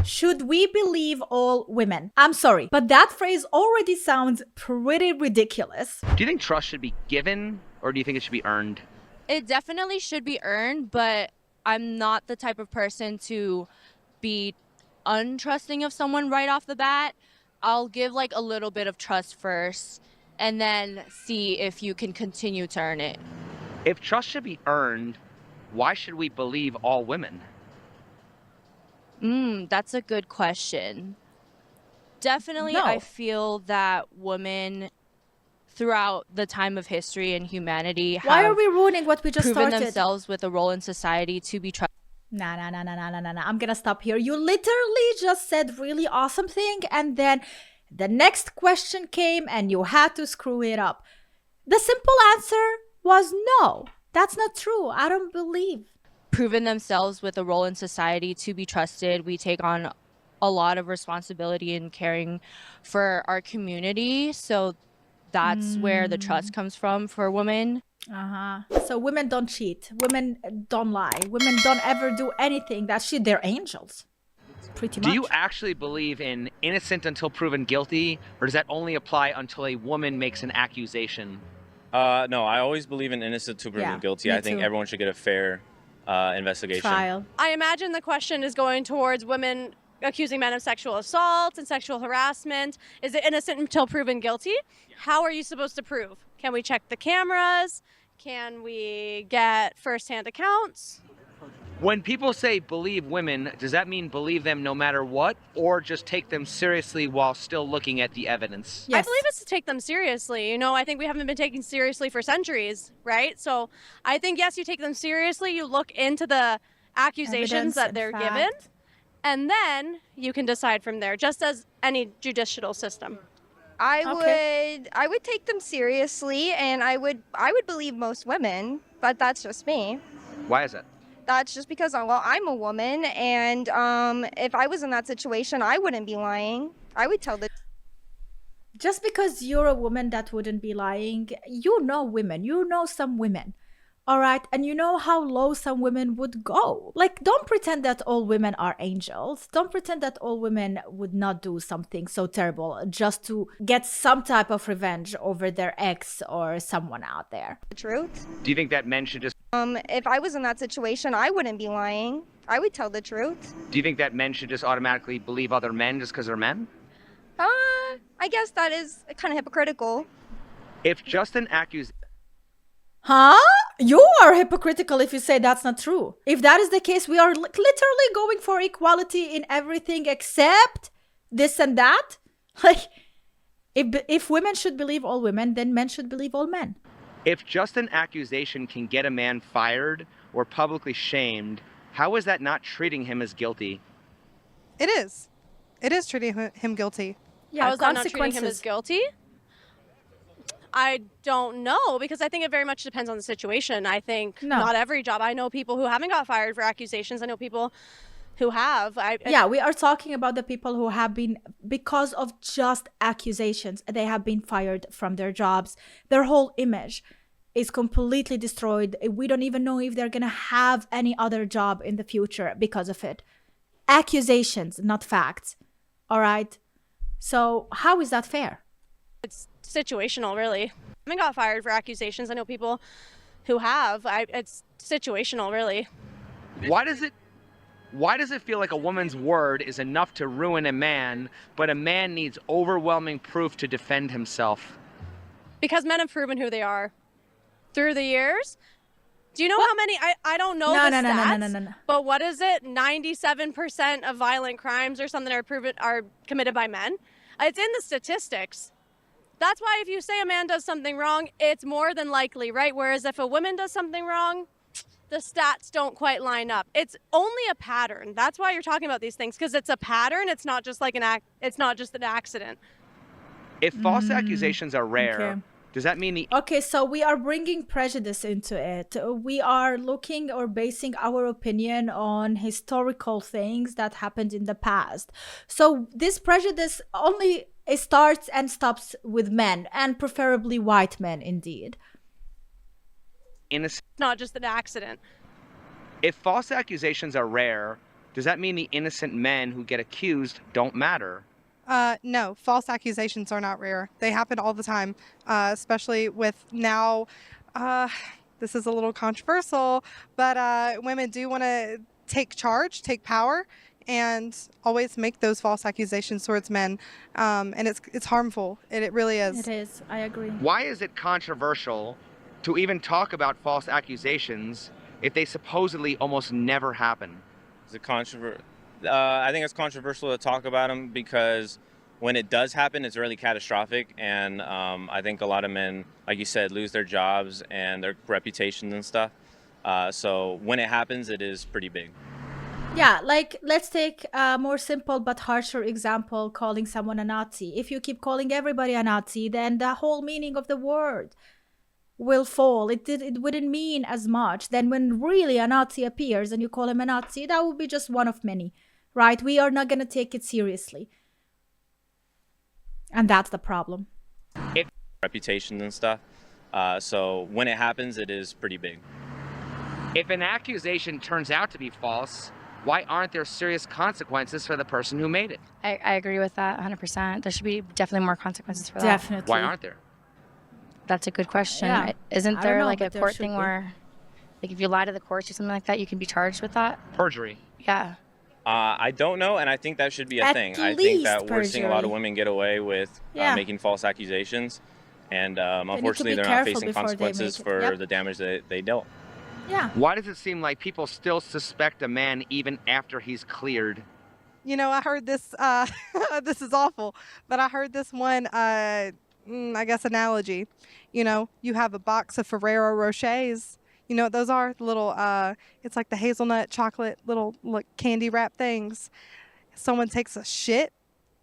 Should we believe all women? I'm sorry, but that phrase already sounds pretty ridiculous. Do you think trust should be given, or do you think it should be earned? It definitely should be earned, but I'm not the type of person to be untrusting of someone right off the bat. I'll give like a little bit of trust first and then see if you can continue to earn it. If trust should be earned, why should we believe all women? That's a good question. Definitely, No. I feel that women throughout the time of history and humanity Why are have we ruining what we just proven started? themselves with a role in society to be trusted. Nah. I'm gonna stop here. You literally just said really awesome thing, and then the next question came and you had to screw it up. The simple answer was no. That's not true. I don't believe. Proven themselves with a role in society to be trusted. We take on a lot of responsibility in caring for our community. So that's where the trust comes from for women. So women don't cheat. Women don't lie. Women don't ever do anything that shit. They're angels. Pretty much. Do you actually believe in innocent until proven guilty, or does that only apply until a woman makes an accusation? No, I always believe in innocent to proven guilty. me I think too. everyone should get a fair investigation. Trial. I imagine the question is going towards women accusing men of sexual assault and sexual harassment. Is it innocent until proven guilty? How are you supposed to prove? Can we check the cameras? Can we get firsthand accounts? When people say believe women, does that mean believe them no matter what, or just take them seriously while still looking at the evidence? Yes. I believe it's to take them seriously. You know, I think we haven't been taken seriously for centuries, right? So I think, yes, you take them seriously. You look into the Evidence accusations that and they're fact. given, and then you can decide from there, just as any judicial system. Okay. I would take them seriously, and I would believe most women, but that's just me. Why is that? That's just because I'm a woman, and if I was in that situation, I wouldn't be lying. I would tell the Just because you're a woman, that wouldn't be lying. You know women. You know some women. All right. And you know how low some women would go. Like, don't pretend that all women are angels. Don't pretend that all women would not do something so terrible just to get some type of revenge over their ex or someone out there. truth. Do you think that men should just If I was in that situation, I wouldn't be lying. I would tell the truth. do you think that men should just automatically believe other men just because they're men? I guess that is kind of hypocritical. If just an accusation Huh? You are hypocritical if you say that's not true. If that is the case, we are literally going for equality in everything except this and that. Like, if women should believe all women, then men should believe all men. If just an accusation can get a man fired or publicly shamed, how is that not treating him as guilty? It is. It is treating him guilty. Yeah, How is that not treating him as guilty? I don't know, because I think it very much depends on the situation. I think not every job. I know people who haven't got fired for accusations. I know people who have. Yeah, we are talking about the people who have been, because of just accusations, they have been fired from their jobs. Their whole image is completely destroyed. We don't even know if they're going to have any other job in the future because of it. Accusations, not facts. All right? So how is that fair? It's situational, really. I haven't got fired for accusations. I know people who have. It's situational, really. Why does it feel like a woman's word is enough to ruin a man, but a man needs overwhelming proof to defend himself? Because men have proven who they are through the years. Do you know how many? I don't know No, the no, stats. no. But what is it? 97% of violent crimes or something are committed by men. It's in the statistics. That's why if you say a man does something wrong, it's more than likely, right? Whereas if a woman does something wrong, the stats don't quite line up. It's only a pattern. That's why you're talking about these things, because it's a pattern. It's not just like it's not just an accident. If false accusations are rare, okay. does that mean the Okay, so we are bringing prejudice into it. We are looking or basing our opinion on historical things that happened in the past. So this prejudice only starts and stops with men, and preferably white men indeed. innocent? It's not just an accident. If false accusations are rare, Does that mean the innocent men who get accused don't matter? No, false accusations are not rare. They happen all the time, especially with now. Uh, this is a little controversial, but women do want to take charge, take power, and always make those false accusations towards men. And it's harmful. It really is. It is. I agree. Why is it controversial to even talk about false accusations if they supposedly almost never happen? Is it I think it's controversial to talk about them because when it does happen, it's really catastrophic. And I think a lot of men, like you said, lose their jobs and their reputations and stuff. So when it happens, it is pretty big. Yeah, like let's take a more simple but harsher example, calling someone a Nazi. If you keep calling everybody a Nazi, then the whole meaning of the word will fall. It wouldn't mean as much. Then when really a Nazi appears and you call him a Nazi, that would be just one of many, right? We are not going to take it seriously. And that's the problem. Reputations and stuff. So when it happens, it is pretty big. If an accusation turns out to be false, why aren't there serious consequences for the person who made it? I agree with that 100%. There should be definitely more consequences for that. Definitely. Why aren't there? That's a good question. Yeah. Isn't I don't there know, like a but there court should thing be. where, like, if you lie to the courts or something like that, you can be charged with that? Perjury. Yeah. I don't know, and I think that should be a At thing. I think that least we're seeing a lot of perjury. women get away with Yeah. making false accusations, and to unfortunately, be they're not careful facing before they consequences make it. for Yep. the damage that they dealt. Yeah. Why does it seem like people still suspect a man even after he's cleared? You know, I heard this. This is awful, but I heard this one. I guess analogy. You know, you have a box of Ferrero Rochers. You know what those are? The little. It's like the hazelnut chocolate little candy wrap things. Someone takes a shit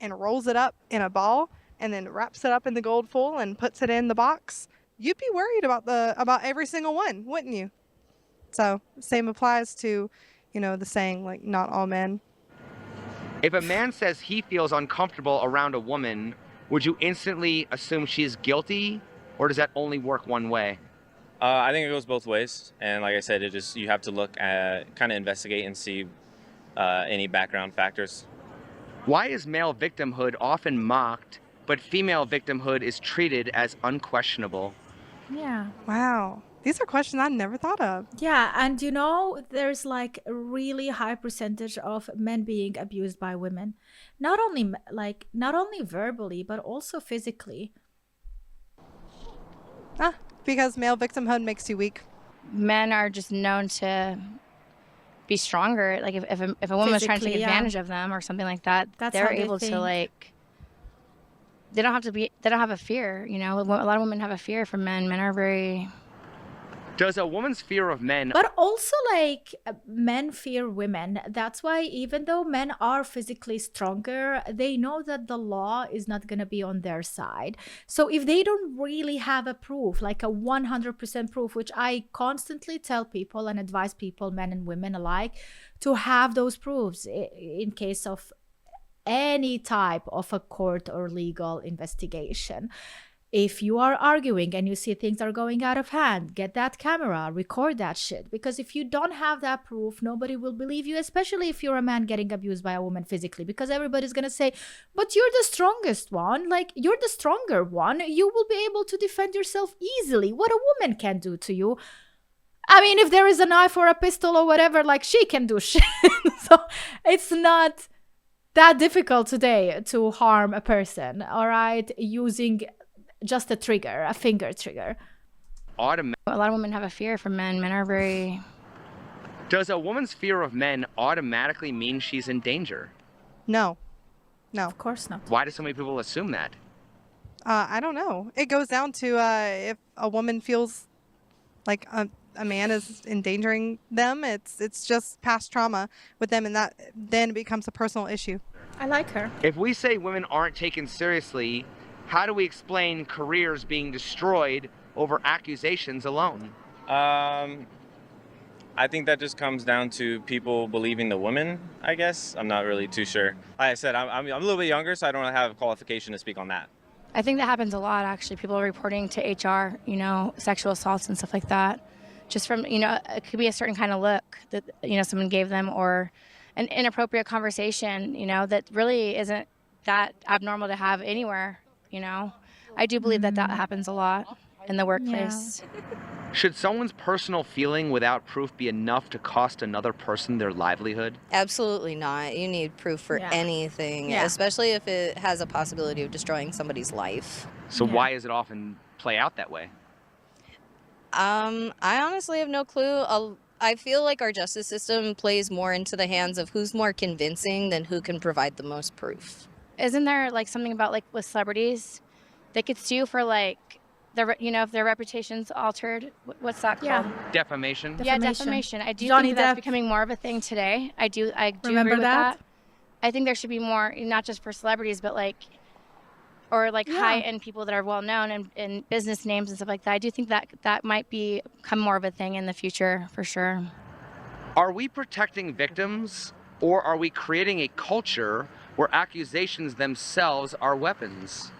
and rolls it up in a ball and then wraps it up in the gold foil and puts it in the box. You'd be worried about every single one, wouldn't you? So same applies to, you know, the saying like not all men. If a man says he feels uncomfortable around a woman, would you instantly assume she's guilty, or does that only work one way? I think it goes both ways, and like I said, you have to look at, kind of investigate and see any background factors. Why is male victimhood often mocked, but female victimhood is treated as unquestionable? Yeah. Wow. These are questions I never thought of. Yeah, and you know, there's like a really high percentage of men being abused by women. Not only verbally, but also physically. Because male victimhood makes you weak. Men are just known to be stronger. Like if a woman was trying to take Physically, yeah. advantage of them or something like that, That's they're how they able think. to like. They don't have a fear. You know, a lot of women have a fear from men. Men are very. Does a woman's fear of men But also, like, men fear women. That's why, even though men are physically stronger, they know that the law is not going to be on their side. So, if they don't really have a proof, like a 100% proof, which I constantly tell people and advise people, men and women alike, to have those proofs in case of any type of a court or legal investigation. If you are arguing and you see things are going out of hand, get that camera, record that shit. Because if you don't have that proof, nobody will believe you, especially if you're a man getting abused by a woman physically. Because everybody's going to say, but you're the strongest one. Like, you're the stronger one. You will be able to defend yourself easily. What a woman can do to you. I mean, if there is a knife or a pistol or whatever, like, she can do shit. So it's not that difficult today to harm a person, all right, using just a trigger, a finger trigger. A lot of women have a fear from men. Men are very. Does a woman's fear of men automatically mean she's in danger? No. Of course not. Why do so many people assume that? I don't know. It goes down to if a woman feels like a man is endangering them, it's just past trauma with them, and that then becomes a personal issue. I like her. If we say women aren't taken seriously, how do we explain careers being destroyed over accusations alone? I think that just comes down to people believing the women, I guess. I'm not really too sure. Like I said, I'm a little bit younger, so I don't have a qualification to speak on that. I think that happens a lot, actually. People are reporting to HR, you know, sexual assaults and stuff like that. Just from, you know, it could be a certain kind of look that, you know, someone gave them, or an inappropriate conversation, that really isn't that abnormal to have anywhere, I do believe that happens a lot in the workplace. Should someone's personal feeling without proof be enough to cost another person their livelihood? Absolutely not. You need proof for anything, especially if it has a possibility of destroying somebody's life. So why does it often play out that way? I honestly have no clue. I feel like our justice system plays more into the hands of who's more convincing than who can provide the most proof. Isn't there like something about like with celebrities, they could sue for like if their reputation's altered? What's that called? Defamation? Yeah, defamation. I do Johnny think that's Depp. becoming more of a thing today. I do Remember agree with that? I think there should be more, not just for celebrities, but high-end people that are well-known and business names and stuff like that. I do think that might become more of a thing in the future, for sure. Are we protecting victims, or are we creating a culture where accusations themselves are weapons?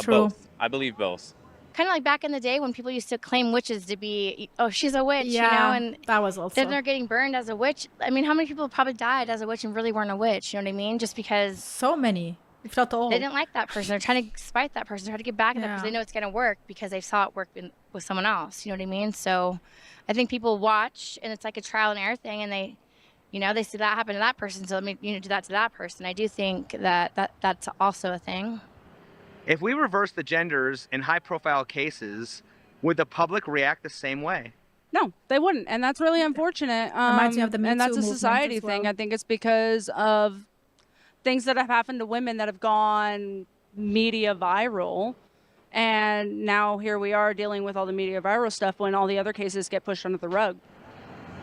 True. Both. I believe both. Kind of like back in the day when people used to claim witches to be, oh, she's a witch, and that was also. then they're getting burned as a witch. I mean, how many people probably died as a witch and really weren't a witch? You know what I mean? Just because So many, if not all. they didn't like that person. They're trying to spite that person, try to get back at them because they know it's going to work because they saw it work with someone else. You know what I mean? So I think people watch, and it's like a trial and error thing, and they see that happen to that person, so let me do that to that person. I do think that's also a thing. If we reverse the genders in high-profile cases, would the public react the same way? No, they wouldn't, and that's really unfortunate. Reminds me of the Me and that's Too a movement society as well. thing. I think it's because of things that have happened to women that have gone media viral, and now here we are dealing with all the media viral stuff when all the other cases get pushed under the rug.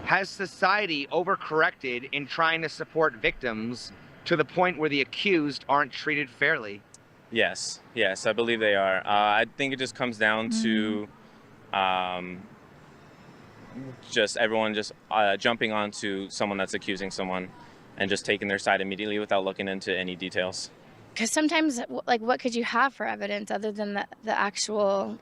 Has society overcorrected in trying to support victims to the point where the accused aren't treated fairly? Yes, I believe they are. I think it just comes down to just everyone just jumping onto someone that's accusing someone and just taking their side immediately without looking into any details. Because sometimes, like, what could you have for evidence other than the actual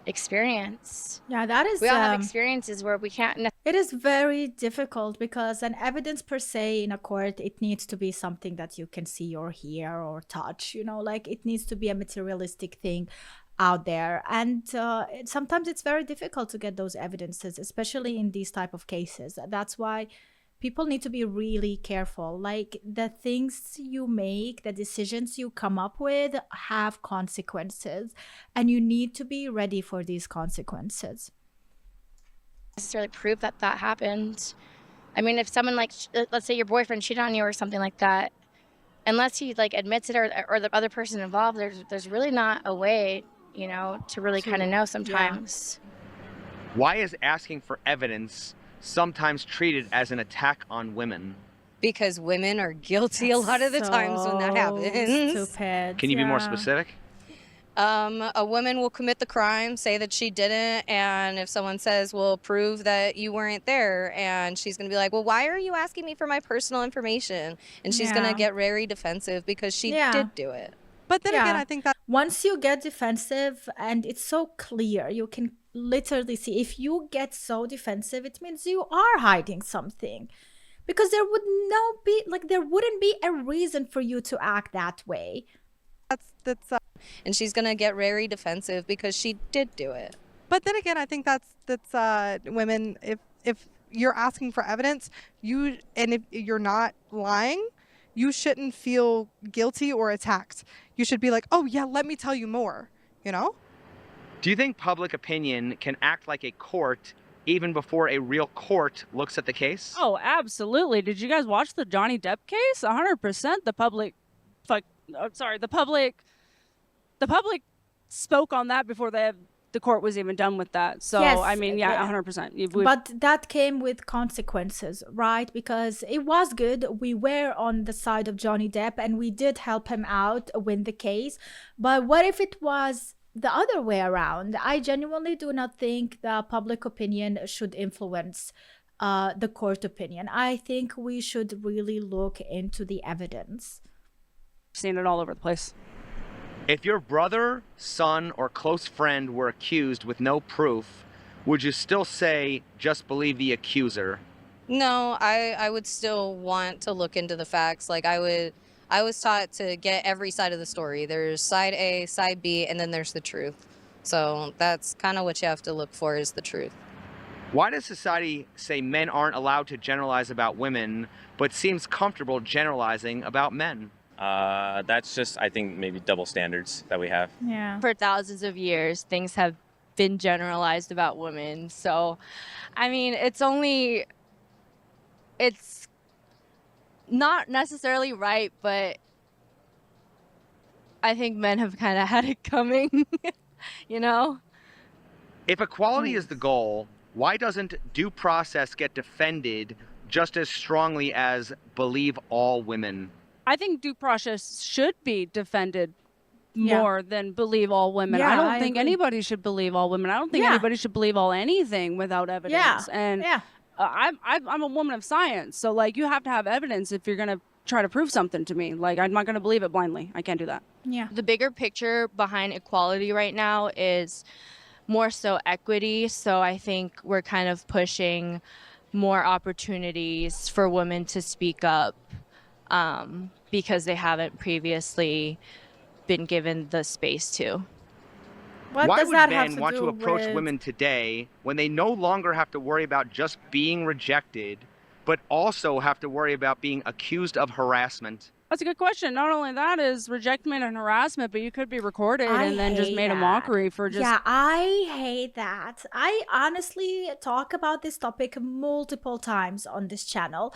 experience? Yeah, that is. We all have experiences where we can't. It is very difficult because an evidence per se in a court, it needs to be something that you can see or hear or touch, like it needs to be a materialistic thing out there. And sometimes it's very difficult to get those evidences, especially in these type of cases. That's why people need to be really careful. Like the things you make, the decisions you come up with have consequences, and you need to be ready for these consequences. Necessarily prove that happened. I mean, if someone let's say your boyfriend cheated on you or something like that, unless he admits it or the other person involved, there's really not a way, to really kind of know sometimes. Why is asking for evidence sometimes treated as an attack on women? Because women are guilty a lot of the times when that happens. Stupid. Can you be more specific? A woman will commit the crime, say that she didn't, and if someone says, well, prove that you weren't there, and she's going to be like, well, why are you asking me for my personal information? And she's going to get very defensive because she did do it. But then again, I think that once you get defensive and it's so clear, you can literally see. If you get so defensive, it means you are hiding something, because there wouldn't be a reason for you to act that way. that's And she's going to get very defensive because she did do it. But then again, I think that's women. If you're asking for evidence, if you're not lying, you shouldn't feel guilty or attacked. You should be like, oh yeah, let me tell you more. Do you think public opinion can act like a court even before a real court looks at the case? Oh, absolutely. Did you guys watch the Johnny Depp case? 100% the public spoke on that before the court was even done with that. So, Yes, I mean, yeah, 100%. But that came with consequences, right? Because it was good. We were on the side of Johnny Depp and we did help him out win the case. But what if it was the other way around? I genuinely do not think the public opinion should influence the court opinion. I think we should really look into the evidence. Seen it all over the place. If your brother, son, or close friend were accused with no proof, would you still say, just believe the accuser? No, I would still want to look into the facts. Like I was taught to get every side of the story. There's side A, side B, and then there's the truth. So that's kind of what you have to look for is the truth. Why does society say men aren't allowed to generalize about women, but seems comfortable generalizing about men? That's just, I think, maybe double standards that we have. Yeah. For thousands of years, things have been generalized about women. So, I mean, it's not necessarily right, but I think men have kind of had it coming, you know? If equality is the goal, why doesn't due process get defended just as strongly as believe all women? I think due process should be defended Yeah. more than believe all women. Yeah, I don't I think agree. anybody should believe all women. I don't think Yeah. anybody should believe all anything without evidence. Yeah. And Yeah. I'm a woman of science, so like you have to have evidence if you're gonna try to prove something to me. Like I'm not gonna believe it blindly. I can't do that. Yeah. The bigger picture behind equality right now is more so equity. So I think we're kind of pushing more opportunities for women to speak up because they haven't previously been given the space to. What Why does would that men have to want do to approach with... women today when they no longer have to worry about just being rejected, but also have to worry about being accused of harassment? That's a good question. Not only that is rejectment and harassment, but you could be recorded and then just hate made a that. mockery for just Yeah, I hate that. I honestly talk about this topic multiple times on this channel.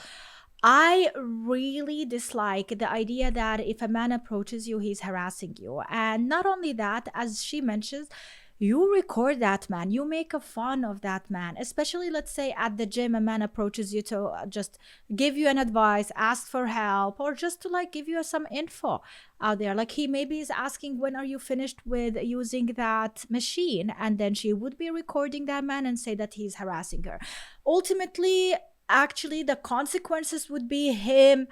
I really dislike the idea that if a man approaches you, he's harassing you. And not only that, as she mentions, you record that man, you make a fun of that man, especially let's say at the gym, a man approaches you to just give you an advice, ask for help, or just to like give you some info out there. Like he maybe is asking, when are you finished with using that machine? And then she would be recording that man and say that he's harassing her. Ultimately, actually, the consequences would be him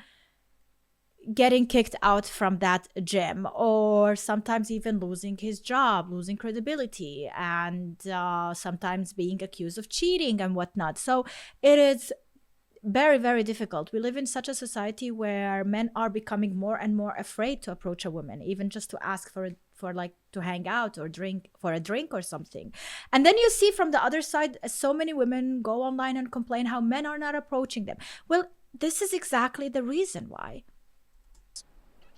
getting kicked out from that gym, or sometimes even losing his job, losing credibility, and sometimes being accused of cheating and whatnot. So it is very, very difficult. We live in such a society where men are becoming more and more afraid to approach a woman, even just to ask for like to hang out or drink for a drink or something. And then you see from the other side, so many women go online and complain how men are not approaching them. Well, this is exactly the reason why.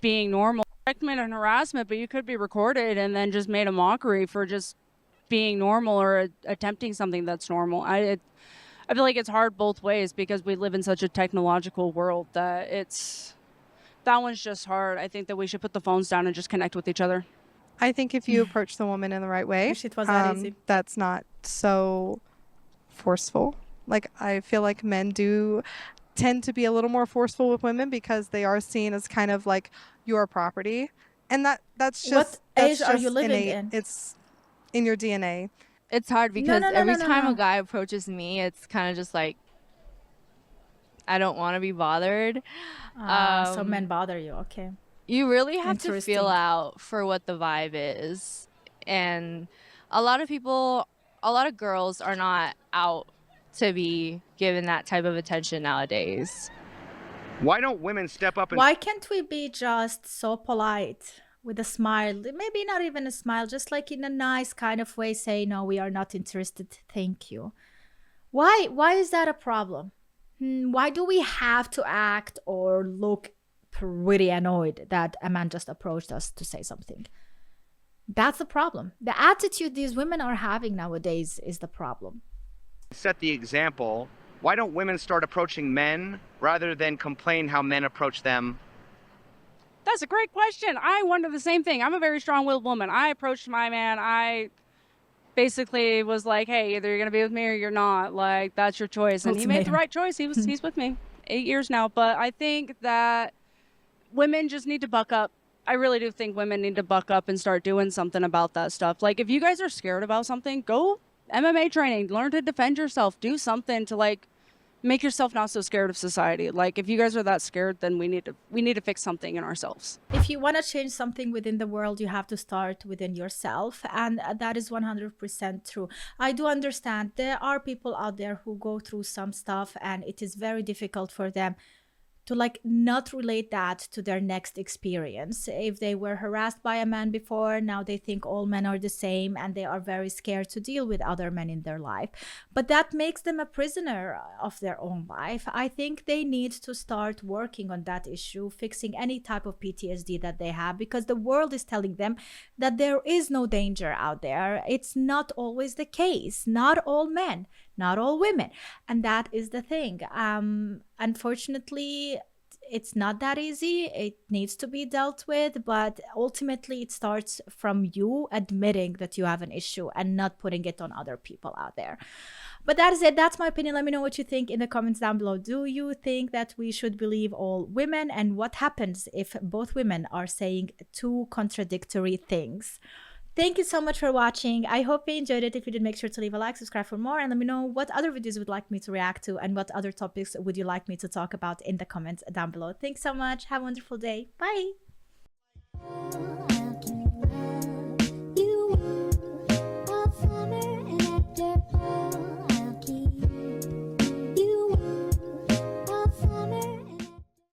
being normal. Rejectment and harassment, but you could be recorded and then just made a mockery for just being normal or attempting something that's normal. I feel like it's hard both ways because we live in such a technological world that that one's just hard. I think that we should put the phones down and just connect with each other. I think if you approach the woman in the right way, Wish it was that easy. that's not so forceful. Like I feel like men do tend to be a little more forceful with women because they are seen as kind of like your property, and that's just What that's age are just you living innate. in? It's in your DNA. It's hard because no, every no, time no. a guy approaches me, it's kind of just like, I don't want to be bothered. So men bother you, okay. You really have to Interesting. feel out for what the vibe is. And a lot of girls are not out to be given that type of attention nowadays. Why don't women step up and Why can't we be just so polite with a smile? Maybe not even a smile, just like in a nice kind of way say, no, we are not interested, thank you. Why is that a problem? Why do we have to act or look pretty annoyed that a man just approached us to say something? That's the problem. The attitude these women are having nowadays is the problem. set the example? Why don't women start approaching men rather than complain how men approach them? That's a great question. I wonder the same thing. I'm a very strong-willed woman. I approached my man. I basically was like, hey, either you're going to be with me or you're not. Like, that's your choice. And he made the Ultimatum. right choice. He's with me 8 years now. But I think that women just need to buck up. I really do think women need to buck up and start doing something about that stuff. Like, if you guys are scared about something, go MMA training, learn to defend yourself, do something to like make yourself not so scared of society. Like, if you guys are that scared, then we need to fix something in ourselves. If you want to change something within the world, you have to start within yourself, and that is 100% true. I do understand there are people out there who go through some stuff and it is very difficult for them to like not relate that to their next experience. If they were harassed by a man before, now they think all men are the same and they are very scared to deal with other men in their life. But that makes them a prisoner of their own life. I think they need to start working on that issue, fixing any type of PTSD that they have, because the world is telling them that there is no danger out there. It's not always the case. Not all men, not all women. And that is the thing. Unfortunately, it's not that easy. It needs to be dealt with, but ultimately it starts from you admitting that you have an issue and not putting it on other people out there. But that is it. That's my opinion. Let me know what you think in the comments down below. Do you think that we should believe all women? And what happens if both women are saying two contradictory things? Thank you so much for watching. I hope you enjoyed it. If you did, make sure to leave a like, subscribe for more, and let me know what other videos you would like me to react to and what other topics would you like me to talk about in the comments down below. Thanks so much. Have a wonderful day. Bye.